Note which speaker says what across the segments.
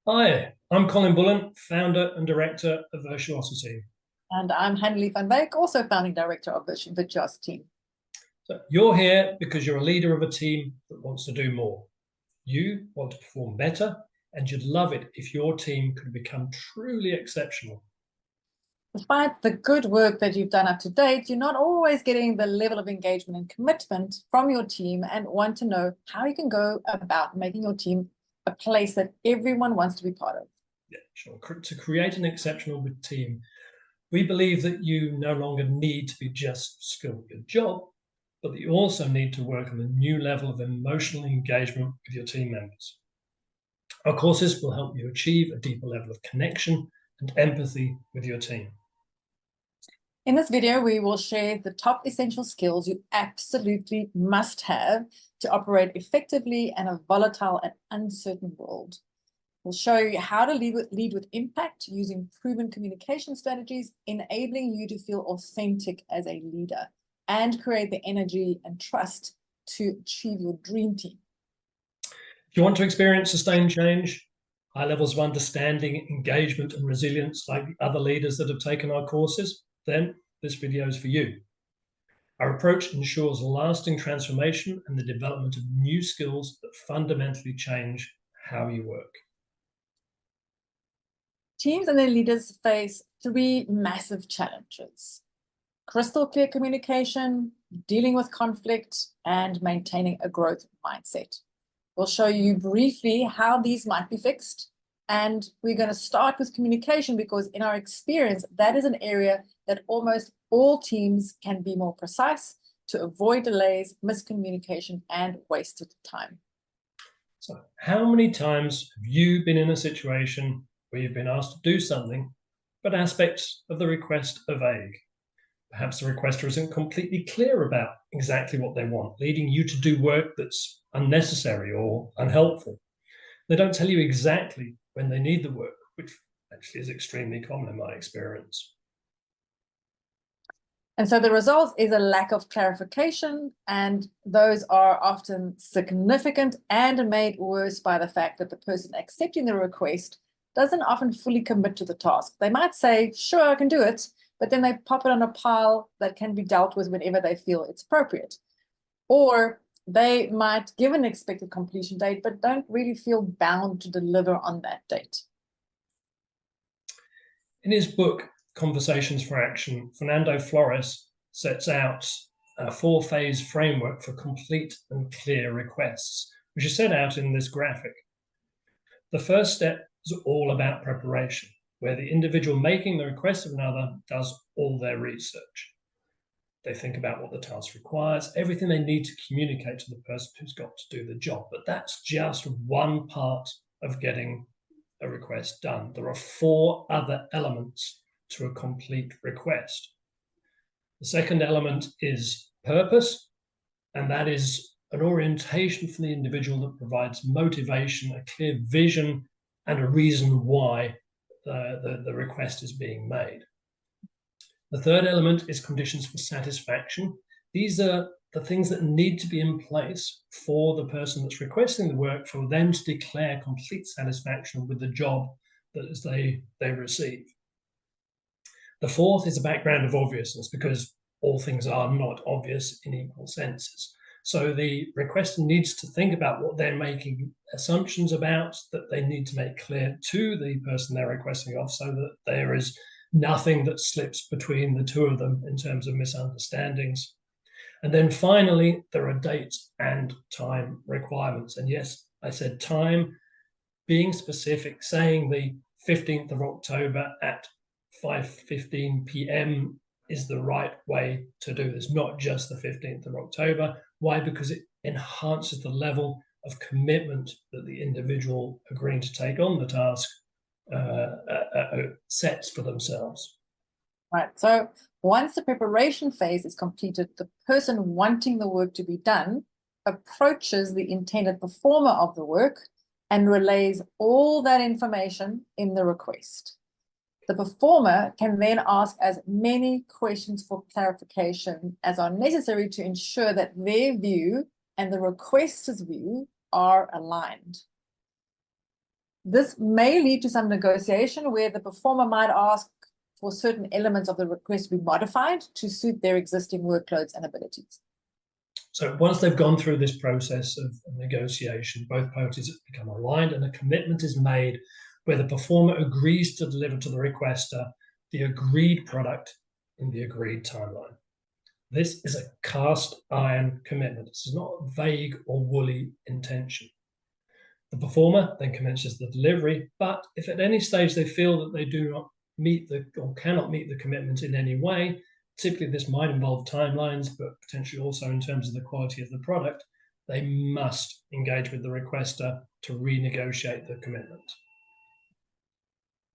Speaker 1: Hi, I'm Colin Bullen, founder and director of Virtuositeam.
Speaker 2: And I'm Hanley van Wyk, also founding director of Virtuositeam.
Speaker 1: So you're here because you're a leader of a team that wants to do more. You want to perform better, and you'd love it if your team could become truly exceptional.
Speaker 2: Despite the good work that you've done up to date, you're not always getting the level of engagement and commitment from your team and want to know how you can go about making your team a place that everyone wants to be part of.
Speaker 1: Yeah, sure. To create an exceptional team, we believe that you no longer need to be just skilled at your job, but that you also need to work on a new level of emotional engagement with your team members. Our courses will help you achieve a deeper level of connection and empathy with your team.
Speaker 2: In this video, we will share the top essential skills you absolutely must have to operate effectively in a volatile and uncertain world. We'll show you how to lead with impact using proven communication strategies, enabling you to feel authentic as a leader and create the energy and trust to achieve your dream team.
Speaker 1: If you want to experience sustained change, high levels of understanding, engagement, and resilience like the other leaders that have taken our courses, then this video is for you. Our approach ensures lasting transformation and the development of new skills that fundamentally change how you work.
Speaker 2: Teams and their leaders face three massive challenges: crystal clear communication, dealing with conflict, and maintaining a growth mindset. We'll show you briefly how these might be fixed. And we're going to start with communication because in our experience, that is an area that almost all teams can be more precise to avoid delays, miscommunication, and wasted time.
Speaker 1: So, how many times have you been in a situation where you've been asked to do something, but aspects of the request are vague? Perhaps the requester isn't completely clear about exactly what they want, leading you to do work that's unnecessary or unhelpful. They don't tell you exactly when they need the work, which actually is extremely common in my experience.
Speaker 2: And so the result is a lack of clarification, and those are often significant and made worse by the fact that the person accepting the request doesn't often fully commit to the task. They might say, sure, I can do it, but then they pop it on a pile that can be dealt with whenever they feel it's appropriate. Or they might give an expected completion date, but don't really feel bound to deliver on that date.
Speaker 1: In his book, Conversations for Action, Fernando Flores sets out a four-phase framework for complete and clear requests, which is set out in this graphic. The first step is all about preparation, where the individual making the request of another does all their research. They think about what the task requires, everything they need to communicate to the person who's got to do the job. But that's just one part of getting a request done. There are four other elements to a complete request. The second element is purpose, and that is an orientation for the individual that provides motivation, a clear vision, and a reason why the request is being made. The third element is conditions for satisfaction. These are the things that need to be in place for the person that's requesting the work for them to declare complete satisfaction with the job that they receive. The fourth is a background of obviousness, because all things are not obvious in equal senses. So the requester needs to think about what they're making assumptions about, that they need to make clear to the person they're requesting of, so that there is nothing that slips between the two of them in terms of misunderstandings. And then finally, there are date and time requirements. And yes, I said time, being specific, saying the 15th of October at 5:15 p.m. is the right way to do this, not just the 15th of October. Why? Because it enhances the level of commitment that the individual agreeing to take on the task sets for themselves.
Speaker 2: Right. So once the preparation phase is completed, the person wanting the work to be done approaches the intended performer of the work and relays all that information in the request. The performer can then ask as many questions for clarification as are necessary to ensure that their view and the requester's view are aligned. This may lead to some negotiation where the performer might ask for certain elements of the request to be modified to suit their existing workloads and abilities.
Speaker 1: So once they've gone through this process of negotiation, both parties become aligned and a commitment is made where the performer agrees to deliver to the requester the agreed product in the agreed timeline. This is a cast iron commitment. This is not a vague or woolly intention. The performer then commences the delivery, but if at any stage they feel that they do not meet or cannot meet the commitment in any way, typically this might involve timelines, but potentially also in terms of the quality of the product, they must engage with the requester to renegotiate the commitment.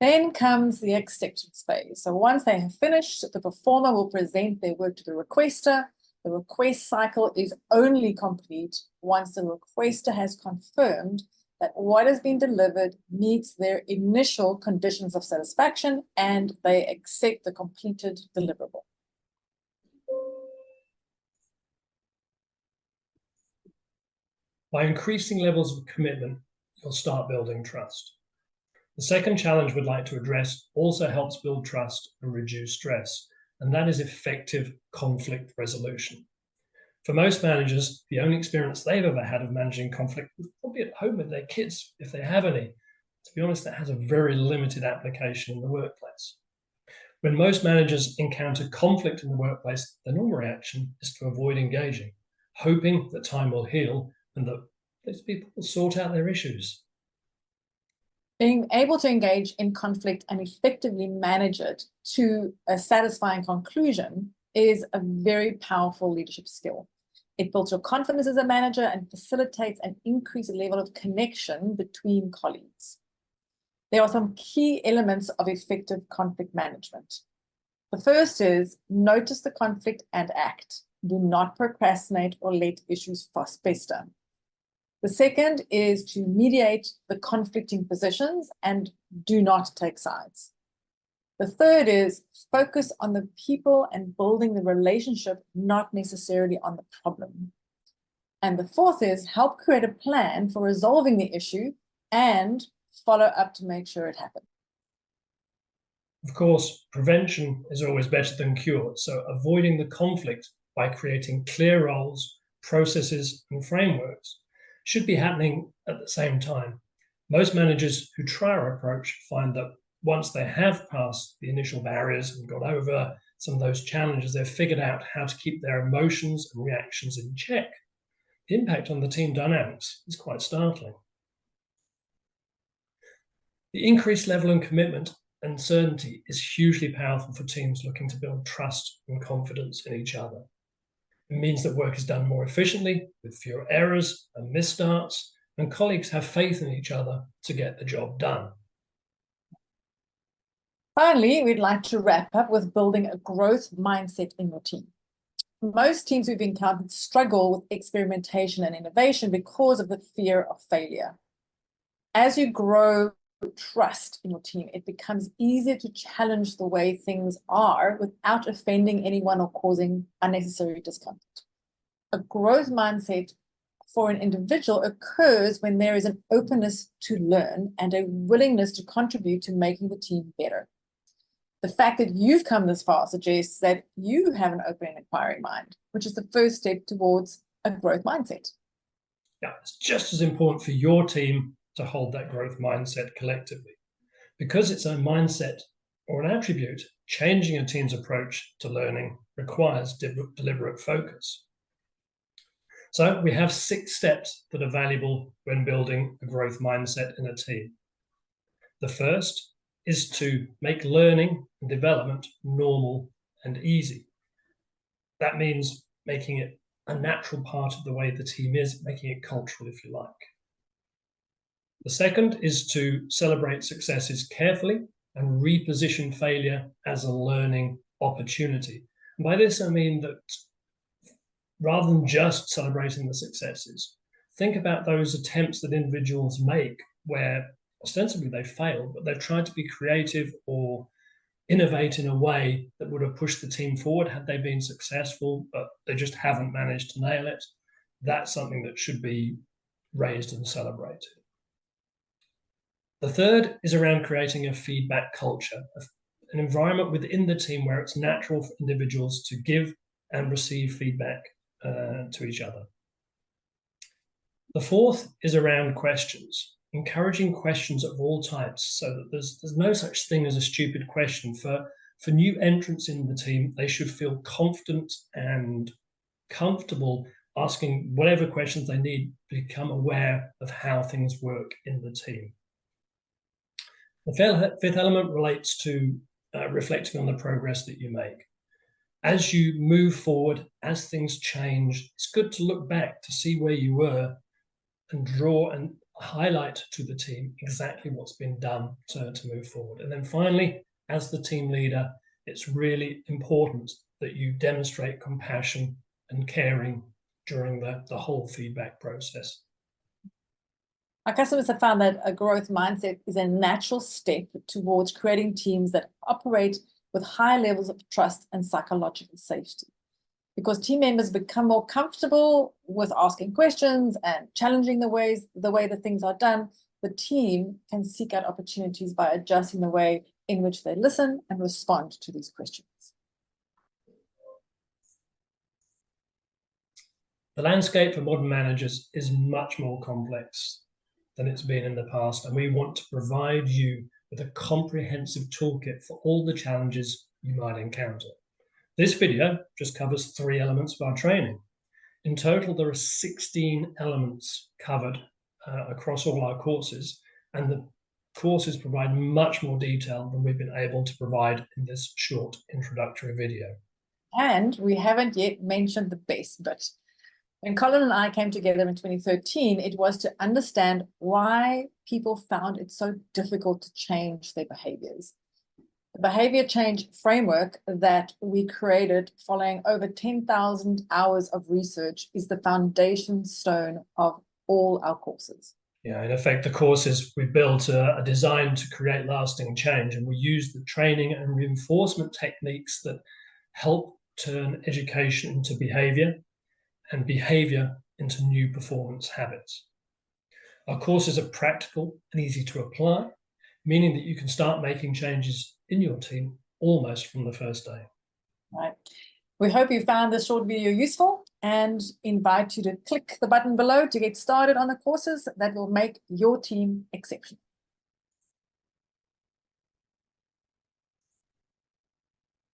Speaker 2: Then comes the acceptance phase. So once they have finished, the performer will present their work to the requester. The request cycle is only complete once the requester has confirmed that what has been delivered meets their initial conditions of satisfaction and they accept the completed deliverable.
Speaker 1: By increasing levels of commitment, you'll start building trust. The second challenge we'd like to address also helps build trust and reduce stress, and that is effective conflict resolution. For most managers, the only experience they've ever had of managing conflict was probably at home with their kids, if they have any. To be honest, that has a very limited application in the workplace. When most managers encounter conflict in the workplace, the normal reaction is to avoid engaging, hoping that time will heal and that those people will sort out their issues.
Speaker 2: Being able to engage in conflict and effectively manage it to a satisfying conclusion is a very powerful leadership skill. It builds your confidence as a manager and facilitates an increased level of connection between colleagues. There are some key elements of effective conflict management. The first is notice the conflict and act. Do not procrastinate or let issues fester. The second is to mediate the conflicting positions and do not take sides. The third is focus on the people and building the relationship, not necessarily on the problem. And the fourth is help create a plan for resolving the issue and follow up to make sure it happens.
Speaker 1: Of course, prevention is always better than cure, so avoiding the conflict by creating clear roles, processes, and frameworks should be happening at the same time. Most managers who try our approach find that once they have passed the initial barriers and got over some of those challenges, they've figured out how to keep their emotions and reactions in check. The impact on the team dynamics is quite startling. The increased level and commitment and certainty is hugely powerful for teams looking to build trust and confidence in each other. It means that work is done more efficiently, with fewer errors and misstarts, and colleagues have faith in each other to get the job done.
Speaker 2: Finally, we'd like to wrap up with building a growth mindset in your team. Most teams we've encountered struggle with experimentation and innovation because of the fear of failure. As you grow trust in your team, it becomes easier to challenge the way things are without offending anyone or causing unnecessary discomfort. A growth mindset for an individual occurs when there is an openness to learn and a willingness to contribute to making the team better. The fact that you've come this far suggests that you have an open and inquiring mind, which is the first step towards a growth mindset.
Speaker 1: Yeah, it's just as important for your team to hold that growth mindset collectively. Because it's a mindset or an attribute, changing a team's approach to learning requires deliberate focus. So we have 6 steps that are valuable when building a growth mindset in a team. The first is to make learning and development normal and easy. That means making it a natural part of the way the team is, making it cultural, if you like. The second is to celebrate successes carefully and reposition failure as a learning opportunity. And by this, I mean that rather than just celebrating the successes, think about those attempts that individuals make where ostensibly they failed, but they've tried to be creative or innovate in a way that would have pushed the team forward had they been successful, but they just haven't managed to nail it. That's something that should be raised and celebrated. The third is around creating a feedback culture, an environment within the team where it's natural for individuals to give and receive feedback to each other. The fourth is around questions, encouraging questions of all types so that there's no such thing as a stupid question. For new entrants in the team, they should feel confident and comfortable asking whatever questions they need, become aware of how things work in the team. The fifth element relates to reflecting on the progress that you make. As you move forward, as things change, it's good to look back to see where you were and draw and highlight to the team exactly what's been done to move forward. And then finally, as the team leader, it's really important that you demonstrate compassion and caring during the whole feedback process.
Speaker 2: Our customers have found that a growth mindset is a natural step towards creating teams that operate with high levels of trust and psychological safety. Because team members become more comfortable with asking questions and challenging the way that things are done, the team can seek out opportunities by adjusting the way in which they listen and respond to these questions.
Speaker 1: The landscape for modern managers is much more complex than it's been in the past, and we want to provide you with a comprehensive toolkit for all the challenges you might encounter. This video just covers 3 elements of our training. In total, there are 16 elements covered across all our courses, and the courses provide much more detail than we've been able to provide in this short introductory video.
Speaker 2: And we haven't yet mentioned the best bit. When Colin and I came together in 2013, it was to understand why people found it so difficult to change their behaviors. The behavior change framework that we created following over 10,000 hours of research is the foundation stone of all our courses.
Speaker 1: Yeah, in effect, the courses we built are designed to create lasting change, and we use the training and reinforcement techniques that help turn education into behavior and behavior into new performance habits. Our courses are practical and easy to apply, meaning that you can start making changes in your team almost from the first day.
Speaker 2: Right. We hope you found this short video useful and invite you to click the button below to get started on the courses that will make your team exceptional.